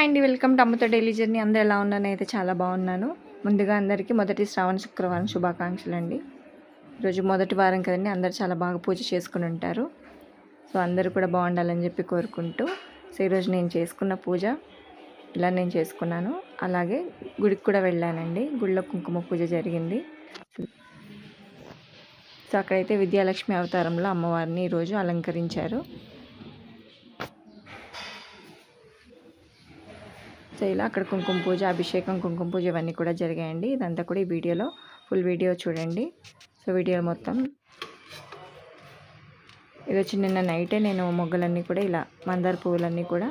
అండి, welcome to అమ్మతో daily journey. అందరూ ఎలా ఉన్నాను? అయితే చాలా బాగున్నాను. ముందుగా అందరికీ మొదటి శ్రావణ శుక్రవారం శుభాకాంక్షలు అండి. ఈరోజు మొదటి వారం కదండి, అందరూ చాలా బాగా పూజ చేసుకుని ఉంటారు. సో అందరూ కూడా బాగుండాలని చెప్పి కోరుకుంటూ, సో ఈరోజు నేను చేసుకున్న పూజ ఇలా నేను చేసుకున్నాను. అలాగే గుడికి కూడా వెళ్ళానండి. గుడిలో కుంకుమ పూజ జరిగింది. సో అక్కడైతే విద్యాలక్ష్మి అవతారంలో అమ్మవారిని ఈరోజు అలంకరించారు. సో ఇలా అక్కడ కుంకుమ పూజ, అభిషేకం, కుంకుమ పూజ ఇవన్నీ కూడా జరిగాయండి. ఇదంతా కూడా ఈ వీడియోలో ఫుల్ వీడియో చూడండి. సో వీడియో మొత్తం ఈరోజు నిన్న నైటే నేను మొగ్గలన్నీ కూడా ఇలా మందార పువ్వులన్నీ కూడా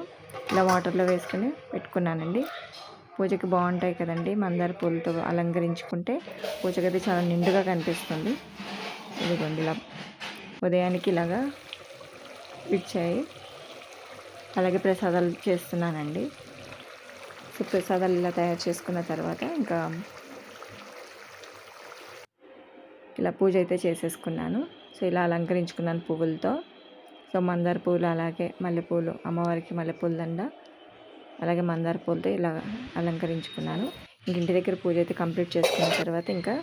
ఇలా వాటర్లో వేసుకొని పెట్టుకున్నానండి. పూజకి బాగుంటాయి కదండి, మందార పువ్వులతో అలంకరించుకుంటే పూజ గది చాలా నిండుగా కనిపిస్తుంది. ఇదిగోండి ఇలా ఉదయానికి ఇలాగా ఇచ్చాయి. అలాగే ప్రసాదాలు చేస్తున్నానండి. సో ప్రసాదాలు ఇలా తయారు చేసుకున్న తర్వాత ఇంకా ఇలా పూజ అయితే చేసేసుకున్నాను. సో ఇలా అలంకరించుకున్నాను పువ్వులతో. సో మందార పువ్వులు, అలాగే మల్లెపూలు, అమ్మవారికి మల్లెపూల దండ, అలాగే మందార పూలతో ఇలా అలంకరించుకున్నాను. ఇంటి దగ్గర పూజ అయితే కంప్లీట్ చేసుకున్న తర్వాత ఇంకా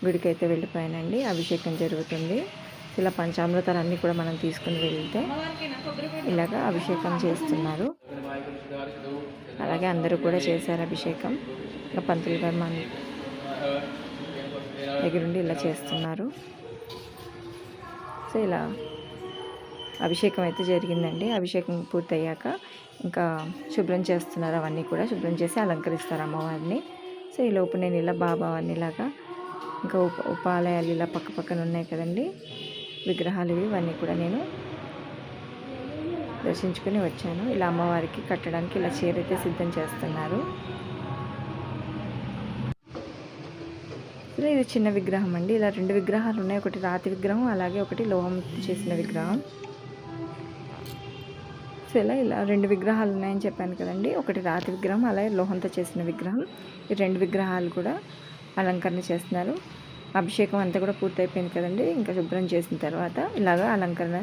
గుడికి అయితే వెళ్ళిపోయానండి. అభిషేకం జరుగుతుంది. ఇలా పంచామృతాలు అన్నీ కూడా మనం తీసుకుని వెళ్తే ఇలాగా అభిషేకం చేస్తున్నారు. అలాగే అందరూ కూడా చేశారు అభిషేకం. ఇంకా పంతులు గారు మన దగ్గరుండి ఇలా చేస్తున్నారు. సో ఇలా అభిషేకం అయితే జరిగిందండి. అభిషేకం పూర్తయ్యాక ఇంకా శుభ్రం చేస్తున్నారు. అవన్నీ కూడా శుభ్రం చేసి అలంకరిస్తారు అమ్మవారిని. సో ఈ లోపు నేను ఇలా బాబావారిని ఇలాగా ఇంకా ఉపాలయాలు ఇలా పక్క పక్కన ఉన్నాయి కదండి విగ్రహాలు, ఇవన్నీ కూడా నేను దర్శించుకుని వచ్చాను. ఇలా అమ్మవారికి కట్టడానికి ఇలా చీర అయితే సిద్ధం చేస్తున్నారు. ఇలా ఇది చిన్న విగ్రహం అండి. ఇలా రెండు విగ్రహాలు ఉన్నాయి. ఒకటి రాతి విగ్రహం, అలాగే ఒకటి లోహం చేసిన విగ్రహం. సో ఇలా రెండు విగ్రహాలు ఉన్నాయని చెప్పాను కదండి. ఒకటి రాతి విగ్రహం, అలాగే లోహంతో చేసిన విగ్రహం. ఈ రెండు విగ్రహాలు కూడా అలంకరణ చేస్తున్నారు. అభిషేకం అంతా కూడా పూర్తయిపోయింది కదండి. ఇంకా శుభ్రం చేసిన తర్వాత ఇలాగా అలంకరణ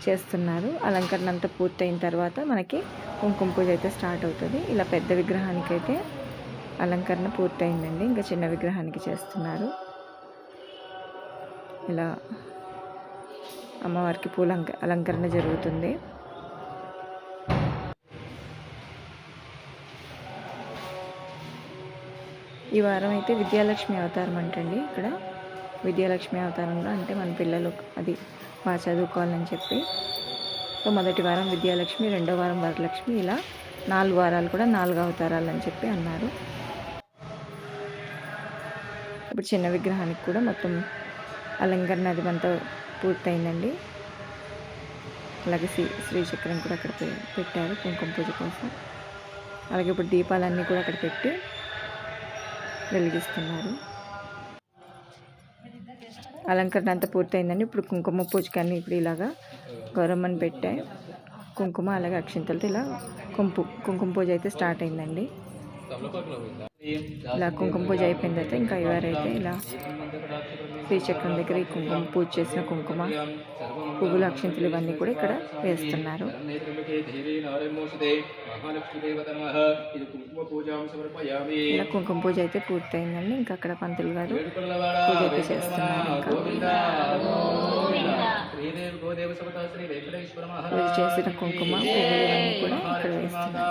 చేస్తున్నారు. అలంకరణ అంతా పూర్తయిన తర్వాత మనకి కుంకుమ పూజ అయితే స్టార్ట్ అవుతుంది. ఇలా పెద్ద విగ్రహానికి అయితే అలంకరణ పూర్తయిందండి. ఇంకా చిన్న విగ్రహానికి చేస్తున్నారు. ఇలా అమ్మవారికి పూల అలంకరణ జరుగుతుంది. ఈ వారం అయితే విద్యాలక్ష్మి అవతారం అంటండి. ఇక్కడ విద్యాలక్ష్మి అవతారంలో అంటే మన పిల్లలు అది బాగా చదువుకోవాలని చెప్పి. సో మొదటి వారం విద్యాలక్ష్మి, రెండో వారం వరలక్ష్మి, ఇలా 4 వారాలు కూడా 4 అవతారాలు అని చెప్పి అన్నారు. ఇప్పుడు చిన్న విగ్రహానికి కూడా మొత్తం అలంకరణ అది అంతా పూర్తయిందండి. అలాగే శ్రీచక్రం కూడా అక్కడ పెట్టారు కుంకుమ పూజ కోసం. అలాగే ఇప్పుడు దీపాలన్నీ కూడా అక్కడ పెట్టి వెలిగిస్తున్నారు. అలంకరణ అంతా పూర్తయిందండి. ఇప్పుడు కుంకుమ పూజకి అన్నీ ఇప్పుడు ఇలాగా గౌరమ్మని పెట్టాయి. కుంకుమ అలాగే అక్షింతలతో ఇలా కుంకుమ పూజ అయితే స్టార్ట్ అయిందండి. ఇలా కుంకుమ పూజ అయిపోయిన తర్వాత ఇంకా ఎవరైతే ఇలా శ్రీచక్రం దగ్గర ఈ కుంకుమ పూజ చేసిన కుంకుమ, పువ్వులు, అక్షింతలు ఇవన్నీ కూడా ఇక్కడ వేస్తున్నారు. ఇలా కుంకుమ పూజ అయితే పూర్తయిందండి. ఇంకా అక్కడ పంతులు గారు పూజ అయితే చేస్తున్నారు. పూజ చేసిన కుంకుమ, పువ్వులు ఇవన్నీ కూడా ఇక్కడ వేస్తున్నారు.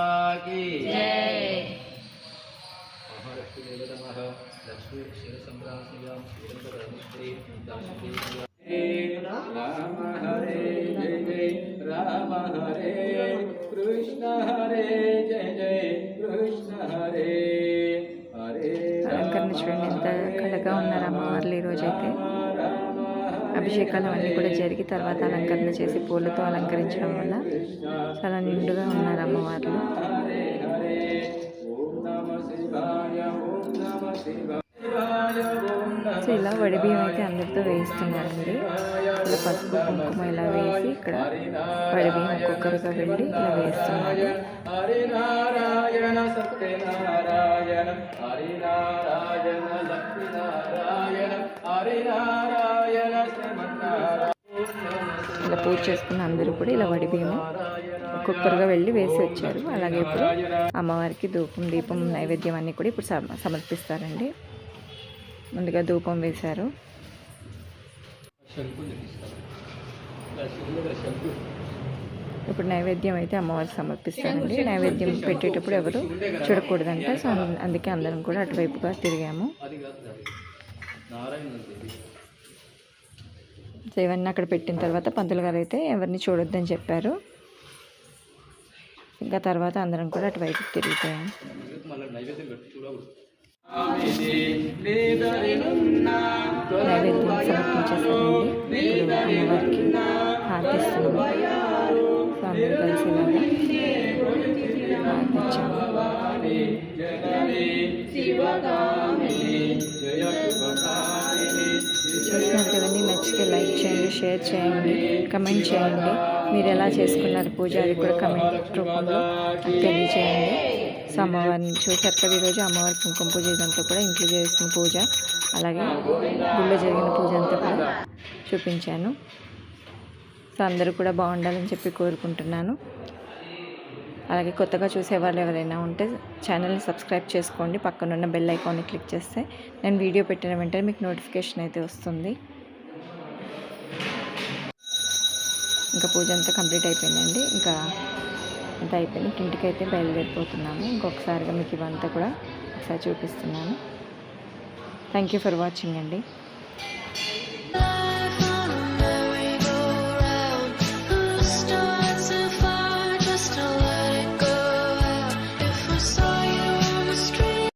అలంకరణ చూడండి ఎంత కళగా ఉన్నారు అమ్మవార్లు. ఈరోజైతే అభిషేకాలు అవన్నీ కూడా జరిగి తర్వాత అలంకరణ చేసి పూలతో అలంకరించడం వల్ల చాలా నిండుగా ఉన్నారు అమ్మవార్లు. సో ఇలా వడిబియ్యం అయితే అందరితో వేయిస్తున్నారండి. ఇలా పసుపు కుంకుమ ఇలా వేసి ఇక్కడ వడిబియ్యం ఒక్కొక్కరిగా వెళ్ళి ఇలా వేస్తున్నారు. ఇలా పూజ చేసుకున్న అందరూ కూడా ఇలా వడిబియ్యం ఒక్కొక్కరుగా వెళ్ళి వేసి వచ్చారు. అలాగే ఇప్పుడు అమ్మవారికి ధూపం దీపం నైవేద్యం అన్నీ కూడా ఇప్పుడు సమర్పిస్తారండి. ముందుగా ధూపం వేశారు. ఇప్పుడు నైవేద్యం అయితే అమ్మవారికి సమర్పిస్తారండి. నైవేద్యం పెట్టేటప్పుడు ఎవరు చూడకూడదంట. సో అందుకే అందరం కూడా అటువైపుగా తిరిగాము. సో ఇవన్నీ అక్కడ పెట్టిన తర్వాత పంతులు గారు అయితే ఎవరిని చూడొద్దని చెప్పారు. ఇంకా తర్వాత అందరం కూడా అటువైపు తిరిగిపోయాము. నైవేద్యం సమర్పించేసారండి. ఇప్పుడు అమ్మవారికి హారతిస్తున్నాము. సో అందరూ కలిసి హారతిచ్చాము. చూస్తున్నారు కదండి. నచ్చితే లైక్ చేయండి, షేర్ చేయండి, కమెంట్ చేయండి. మీరు ఎలా చేసుకున్నారు పూజ అది కూడా కమెంట్ రూపంలో తెలియచేయండి. సో అమ్మవారిని చూసారు కదా, ఈరోజు అమ్మవారి కుంకుమ పూజ ఇదంతా కూడా ఇంట్లో చేసిన పూజ, అలాగే గుళ్ళో జరిగిన పూజ అంతా కూడా చూపించాను. సో అందరూ కూడా బాగుండాలని చెప్పి కోరుకుంటున్నాను. అలాగే కొత్తగా చూసేవాళ్ళు ఎవరైనా ఉంటే ఛానల్ని సబ్స్క్రైబ్ చేసుకోండి. పక్కనున్న బెల్ ఐకాన్ని క్లిక్ చేస్తే నేను వీడియో పెట్టిన వెంటనే మీకు నోటిఫికేషన్ అయితే వస్తుంది. ఇంకా పూజ అంతా కంప్లీట్ అయిపోయిందండి. ఇంకా అంతా అయిపోయింది. ఇంటికి అయితే బయలుదేరిపోతున్నాము. ఇంకొకసారిగా మీకు ఇవంతా కూడా ఒకసారి చూపిస్తున్నాను. థ్యాంక్ యూ ఫర్ వాచింగ్ అండి.